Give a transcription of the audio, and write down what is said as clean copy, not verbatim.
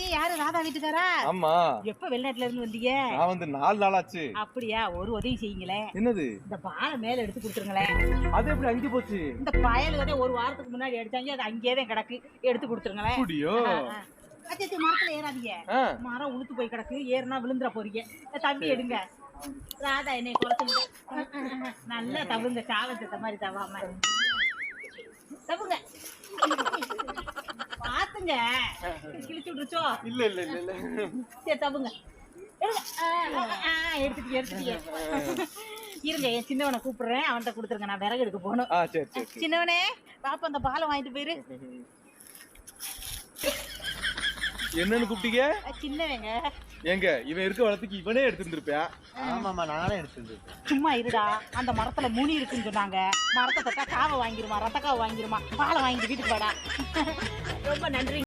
அத்தி யாரு ராதா வீட்டுக்காரா? ஆமா. எப்ப வெளிநாட்டுல இருந்து வந்தீங்க? நான் வந்து 4 நாள் ஆச்சு. அப்படியா? ஒரு உதவி செய்யுங்களேன். என்னது? இந்த பாலை மேல எடுத்து கொடுத்துருங்களேன். அது எப்படி அங்கே போச்சு? இந்த பயலுகதே ஒரு வாரத்துக்கு முன்னாடி அடிச்சாங்க, அது அங்கேயே தான் கிடக்கு. எடுத்து கொடுத்துருங்களேன். அப்படியோ? அத்தி மரத்துல ஏறாதீங்க. மரம் உளுத்து போய் கிடக்கு, ஏறினா விழுந்துற போறீங்க. தம்பி எடுங்க. ராதா என்னை குறைச்சு நல்லா தவுங்க, காலத்தை மாதிரி தவாம தவுங்க. பாத்துங்க, கிழிச்சு விட்டுருச்சோ? இல்ல இல்ல இல்ல இல்ல. சரி தவுங்க, எடுத்துட்டீங்க. இருங்க, என் சின்னவனை கூப்பிடுறேன், அவன்கிட்ட கொடுத்துருங்க. நான் விறகு எடுக்க போகணும். சரி சரி. சின்னவனே பாப்பா, அந்த பாலை வாங்கிட்டு போயிரு. என்னன்னு கூப்பிட்டீங்க? சின்னவங்க. எங்க இவன் இருக்க வளத்துக்கு இவனே எடுத்துருந்துருப்பேன். ஆமாமா, நானே எடுத்துருந்தேன். சும்மா இருடா, அந்த மரத்துல முனி இருக்குன்னு சொன்னாங்க. மரத்தை தொட்டா காவை வாங்கிருமா, ரத்த காவை வாங்கிருமா. பாலை வாங்கிட்டு வீட்டுக்கு வாடா. ரொம்ப நன்றி.